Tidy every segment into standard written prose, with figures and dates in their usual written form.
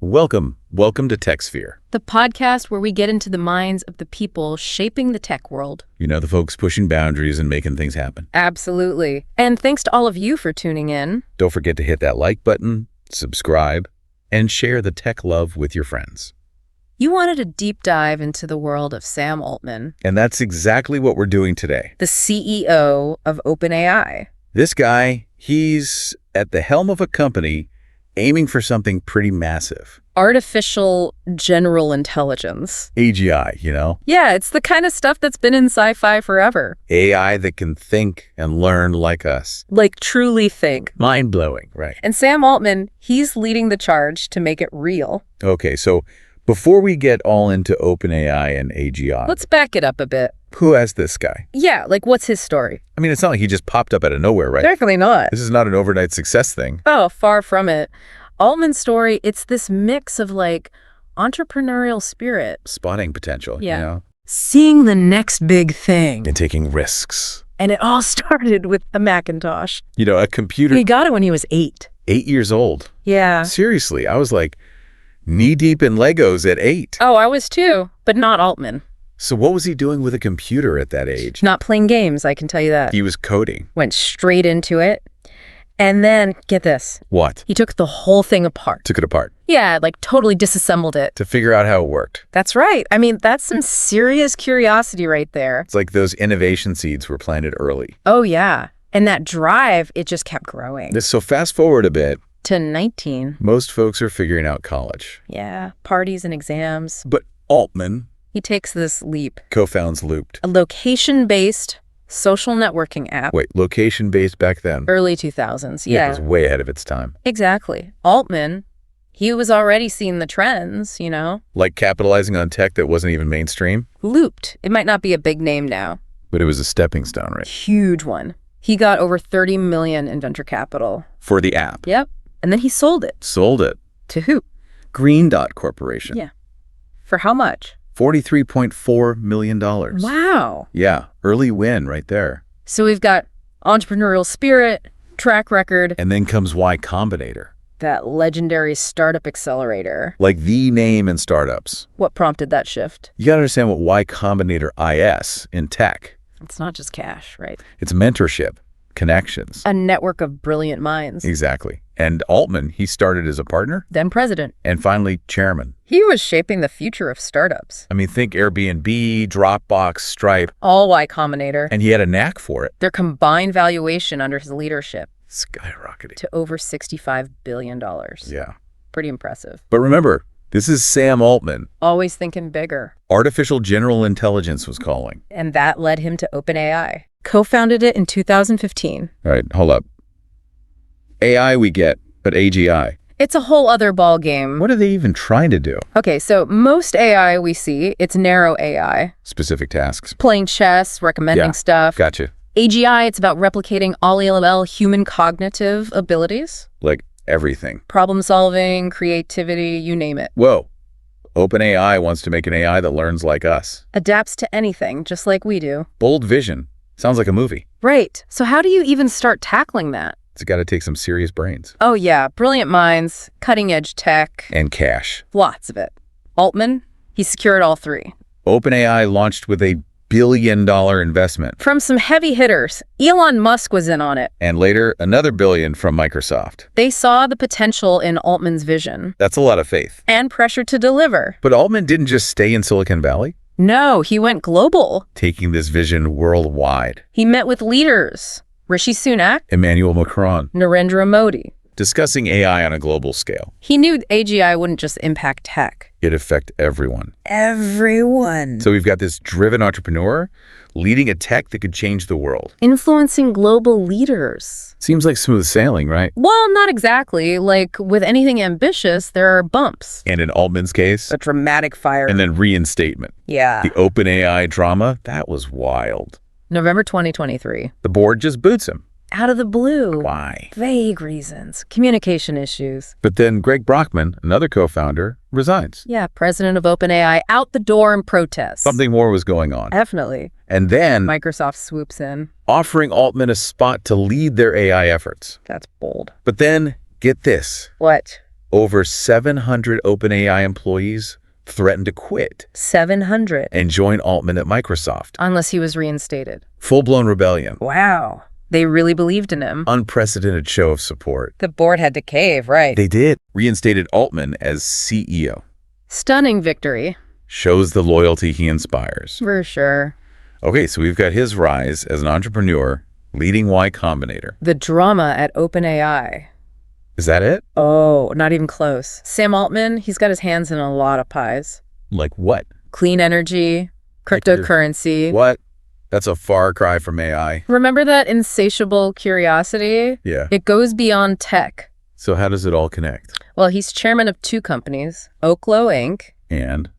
Welcome to TechSphere. The podcast where we get into the minds of the people shaping the tech world. You know, the folks pushing boundaries and making things happen. Absolutely. And thanks to all of you for tuning in. Don't forget to hit that like button, subscribe, and share the tech love with your friends. You wanted a deep dive into the world of Sam Altman. And that's exactly what we're doing today. The CEO of OpenAI. This guy, he's at the helm of a company aiming for something pretty massive. Artificial general intelligence. AGI, you know? Yeah, it's the kind of stuff that's been in sci-fi forever. AI that can think and learn like us. Like truly think. Mind-blowing, right? And Sam Altman, he's leading the charge to make it real. Okay, so before we get all into OpenAI and AGI, Let's back it up a bit. who is this guy? Yeah, like what's his story? I mean, it's not like he just popped up out of nowhere, right? Definitely not. This is not an overnight success thing. Oh, far from it. Altman's story, it's this mix of like entrepreneurial spirit. Spotting potential, Yeah. you know? Seeing the next big thing. And taking risks. And it all started with a Macintosh. You know, a computer, He got it when he was 8. 8 years old. Yeah. Seriously, I was like knee-deep in Legos at 8. Oh, I was too, but not Altman. So what was he doing with a computer at that age? Not playing games, I can tell you that. He was coding. Went straight into it. And then, get this, What? he took the whole thing apart. Took it apart Yeah, like totally disassembled it. to figure out how it worked. That's right. I mean, that's some serious curiosity right there. It's like those innovation seeds were planted early. Oh, yeah. And that drive, it just kept growing. So fast forward a bit, To 19. most folks are figuring out college. Yeah, parties and exams. But Altman He takes this leap. co-founds Loopt. A location-based social networking app. Wait, location-based back then? Early 2000s, It yeah. was way ahead of its time. Exactly. Altman, he was already seeing the trends, you know? Like capitalizing on tech that wasn't even mainstream, Loopt. It might not be a big name now. but it was a stepping stone, right? Huge one. He got over 30 million in venture capital. For the app. Yep. And then he sold it. Sold it. To who? Green Dot Corporation. Yeah. For how much? $43.4 million. Wow. Yeah, early win right there. So we've got entrepreneurial spirit, track record, And then comes Y Combinator. that legendary startup accelerator. Like the name in startups. What prompted that shift? You gotta understand what Y Combinator is in tech. It's not just cash, right? It's mentorship, connections. A network of brilliant minds. Exactly. And Altman, he started as a partner Then president. and finally chairman. He was shaping the future of startups. I mean, think Airbnb, Dropbox, Stripe, All Y Combinator. and he had a knack for it. Their combined valuation under his leadership Skyrocketing. to over $65 billion. Yeah. Pretty impressive. But remember, this is Sam Altman. Always thinking bigger. Artificial general intelligence was calling. And that led him to OpenAI. Co-founded it in 2015. All right, hold up. AI we get, but AGI. It's a whole other ball game. What are they even trying to do? Okay, so most AI we see, it's narrow AI. Specific tasks. Playing chess, recommending Yeah. stuff. Gotcha. AGI, it's about replicating all ELML human cognitive abilities. Like everything. Problem solving, creativity, you name it. Whoa. OpenAI wants to make an AI that learns like us. Adapts to anything, just like we do. Bold vision. Sounds like a movie. Right. So how do you even start tackling that? It's got to take some serious brains. Oh yeah, brilliant minds, cutting edge tech, And cash. lots of it. Altman, he secured all three. OpenAI launched with $1 billion investment. From some heavy hitters, Elon Musk was in on it. And later, another $1 billion from Microsoft. They saw the potential in Altman's vision That's a lot of faith. and pressure to deliver. But Altman didn't just stay in Silicon Valley, No, he went global. taking this vision worldwide. He met with leaders, Rishi Sunak, Emmanuel Macron, Narendra Modi. discussing AI on a global scale. He knew AGI wouldn't just impact tech. It'd affect everyone. Everyone. So we've got this driven entrepreneur leading a tech that could change the world. Influencing global leaders. Seems like smooth sailing, right? Well, not exactly. Like, with anything ambitious, there are bumps. And in Altman's case, A dramatic fire. and then reinstatement. Yeah. The OpenAI drama, that was wild. November 2023. The board just boots him. Out of the blue. Why? Vague reasons. Communication issues. But then Greg Brockman, another co-founder, resigns. Yeah, president of OpenAI, out the door in protest. Something more was going on. Definitely. And then Microsoft swoops in. offering Altman a spot to lead their AI efforts. That's bold. But then, get this, What? Over 700 OpenAI employees threatened to quit 700. and join Altman at Microsoft. Unless he was reinstated. Full-blown rebellion. Wow. They really believed in him. Unprecedented show of support. The board had to cave, right? They did. Reinstated Altman as CEO. Stunning victory. Shows the loyalty he inspires. For sure. Okay, so we've got his rise as an entrepreneur, leading Y Combinator. The drama at OpenAI. Is that it? Oh, not even close. Sam Altman, he's got his hands in a lot of pies. Like what? Clean energy, cryptocurrency. What? That's a far cry from AI. Remember that insatiable curiosity? Yeah. It goes beyond tech. So how does it all connect? Well, he's chairman of 2 companies, Oklo Inc., And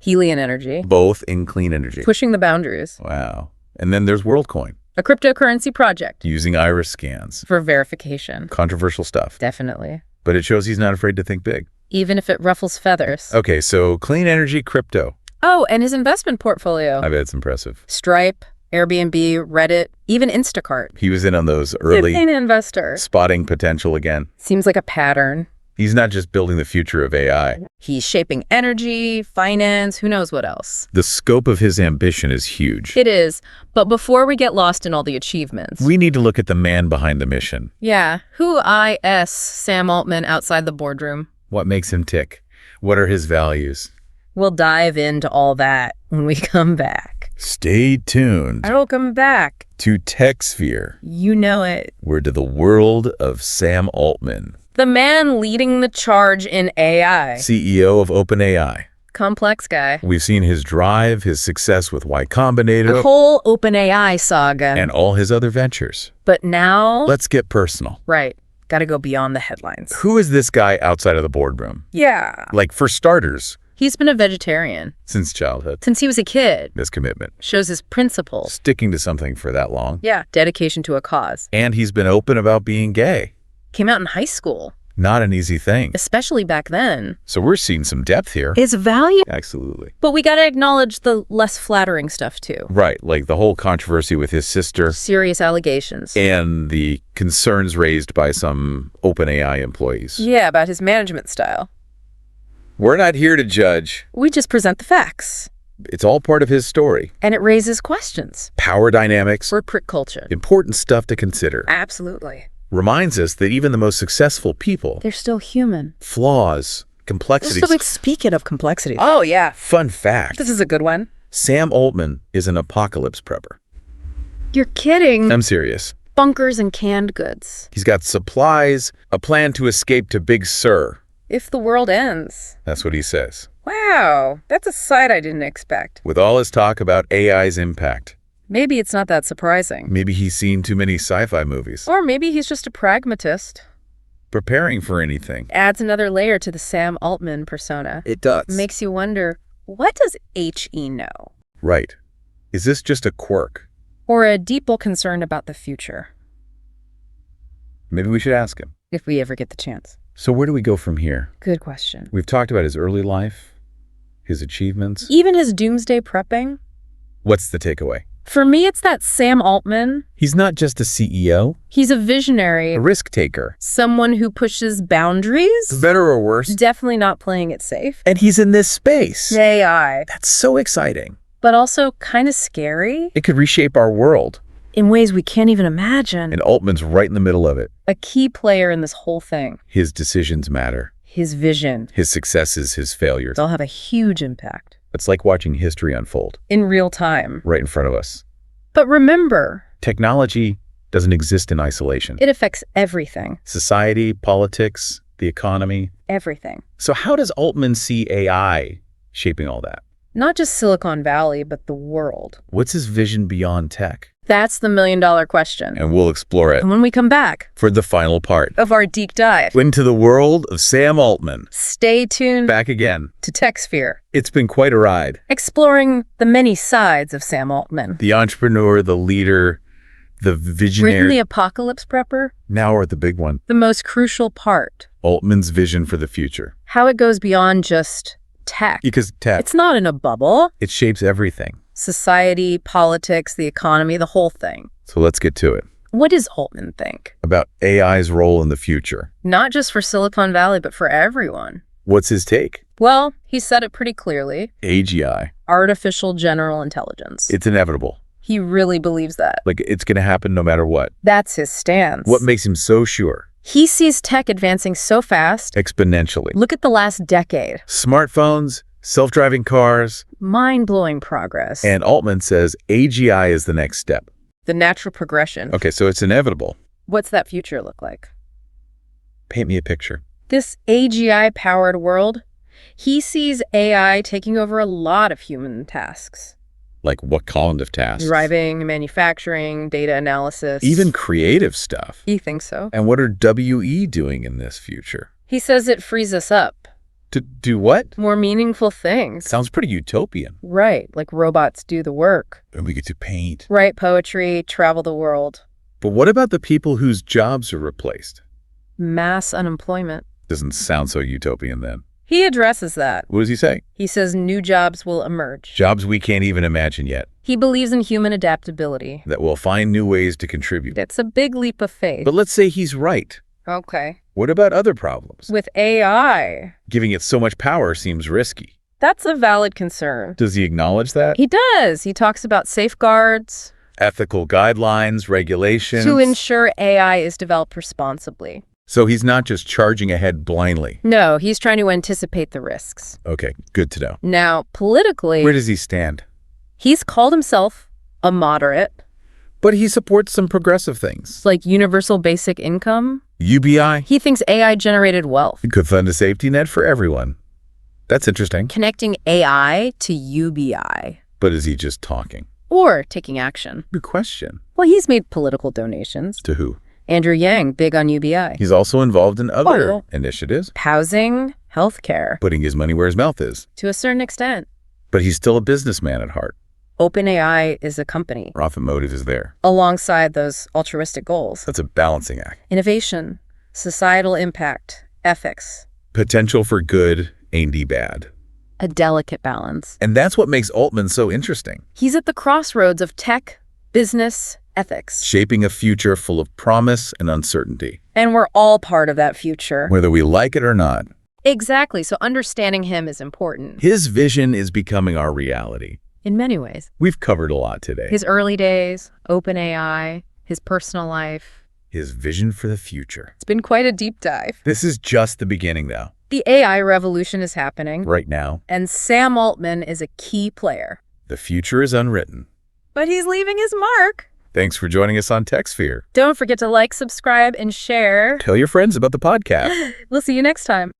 Helion Energy, both in clean energy. pushing the boundaries. Wow. And then there's WorldCoin, A cryptocurrency project using iris scans. for verification. Controversial stuff. Definitely. But it shows he's not afraid to think big. Even if it ruffles feathers. Okay, so clean energy, crypto. Oh, and his investment portfolio. I bet it's impressive. Stripe, Airbnb, Reddit, even Instacart. He was in on those early An investor. spotting potential again. Seems like a pattern. He's not just building the future of AI. He's shaping energy, finance, who knows what else. The scope of his ambition is huge. It is. But before we get lost in all the achievements. We need to look at the man behind the mission. Yeah. Who is Sam Altman outside the boardroom? What makes him tick? What are his values? We'll dive into all that when we come back. Stay tuned Welcome back. to TechSphere. You know it. We're to the world of Sam Altman, The man leading the charge in AI. CEO of OpenAI. Complex guy. We've seen his drive, his success with Y The Combinator, whole OpenAI saga. and all his other ventures. But now, Let's get personal. right, gotta go beyond the headlines. Who is this guy outside of the boardroom? Yeah. Like, for starters, He's been a vegetarian since childhood. since he was a kid. This commitment. Shows his principles. Sticking to something for that long. Yeah. Dedication to a cause. And he's been open about being gay. Came out in high school, Not an easy thing. especially back then. So we're seeing some depth here. His value. Absolutely. But we gotta acknowledge the less flattering stuff too. Right, like the whole controversy with his sister Serious allegations. and the concerns raised by some OpenAI employees. Yeah, about his management style. We're not here to judge. We just present the facts. It's all part of his story. And it raises questions Power dynamics, for prick culture. important stuff to consider. Absolutely. Reminds us that even the most successful people, They're still human. flaws, complexities. Speaking of complexity. Oh, yeah. Fun fact, This is a good one. Sam Altman is an apocalypse prepper. You're kidding. I'm serious. Bunkers and canned goods. He's got supplies, a plan to escape to Big Sur. If the world ends. That's what he says. Wow, that's a sight I didn't expect. With all his talk about AI's impact. Maybe it's not that surprising. Maybe he's seen too many sci-fi movies. Or maybe he's just a pragmatist. Preparing for anything. Adds another layer to the Sam Altman persona. It does. Makes you wonder, what does HE know? Right. Is this just a quirk? Or a deeper concern about the future, Maybe we should ask him. if we ever get the chance? So where do we go from here? Good question. We've talked about his early life, his achievements. Even his doomsday prepping? What's the takeaway? For me, it's that Sam Altman. He's not just a CEO, He's a visionary. a risk taker. Someone who pushes boundaries. For better or worse. Definitely not playing it safe. And he's in this space. AI. That's so exciting. But also kind of scary It could reshape our world. in ways we can't even imagine. And Altman's right in the middle of it. A key player in this whole thing. His decisions matter. His vision. His successes, his failures. They'll have a huge impact. It's like watching history unfold In real time. right in front of us. But remember, Technology doesn't exist in isolation. it affects everything. Society, politics, the economy. Everything. So how does Altman see AI shaping all that? Not just Silicon Valley, but the world. What's his vision beyond tech? That's the million-dollar question. And we'll explore it And when we come back for the final part. of our deep dive, Into the world of Sam Altman. stay tuned Back again. to TechSphere, It's been quite a ride. exploring the many sides of Sam Altman. The entrepreneur, the leader, the visionary. Written the apocalypse prepper, Now we're at the big one. the most crucial part. Altman's vision for the future. How it goes beyond just tech. Because tech, It's not in a bubble. it shapes everything. Society, politics, the economy, the whole thing. So let's get to it. What does Altman think? About AI's role in the future. Not just for Silicon Valley, but for everyone. What's his take? Well, he said it pretty clearly. AGI. Artificial general intelligence. It's inevitable. He really believes that. Like, it's going to happen no matter what. That's his stance. What makes him so sure? He sees tech advancing so fast. Exponentially. Look at the last decade. Smartphones, self-driving cars. Mind-blowing progress. And Altman says AGI is the next step. The natural progression. Okay, so it's inevitable. What's that future look like? Paint me a picture. This AGI-powered world, he sees AI taking over a lot of human tasks. Like what kind of tasks? Driving, manufacturing, data analysis. Even creative stuff. He thinks so. And what are WE doing in this future? He says it frees us up. To do what? More meaningful things. Sounds pretty utopian. Right, like robots do the work. And we get to paint. Write poetry, travel the world. But what about the people whose jobs are replaced? Mass unemployment. Doesn't sound so utopian then. He addresses that. What does he say? He says new jobs will emerge. Jobs we can't even imagine yet. He believes in human adaptability. That we'll find new ways to contribute. It's a big leap of faith. But let's say he's right. Okay. What about other problems? With AI, Giving it so much power seems risky. that's a valid concern. Does he acknowledge that? He does. He talks about safeguards Ethical guidelines, regulations. to ensure AI is developed responsibly. So he's not just charging ahead blindly. No, he's trying to anticipate the risks. Okay, good to know. Now, politically, Where does he stand? he's called himself a moderate, But he supports some progressive things. like universal basic income. UBI He thinks AI generated wealth. could fund a safety net for everyone. That's interesting. Connecting AI to UBI. But is he just talking? Or taking action. Good question. Well, he's made political donations. To who? Andrew Yang, big on UBI. He's also involved in other Oh. initiatives, Housing, healthcare, putting his money where his mouth is. to a certain extent. But he's still a businessman at heart. OpenAI is a company Profit motive is there. alongside those altruistic goals. That's a balancing act. Innovation, societal impact, ethics, Potential for good, ain't bad. a delicate balance. And that's what makes Altman so interesting. He's at the crossroads of tech, business, ethics. Shaping a future full of promise and uncertainty, And we're all part of that future. whether we like it or not. Exactly. So understanding him is important His vision is becoming our reality. in many ways. We've covered a lot today. His early days, OpenAI, his personal life. His vision for the future. It's been quite a deep dive. This is just the beginning, though. The AI revolution is happening, Right now, and Sam Altman is a key player. the future is unwritten. But he's leaving his mark. Thanks for joining us on TechSphere. Don't forget to like, subscribe, and share. Tell your friends about the podcast. We'll see you next time.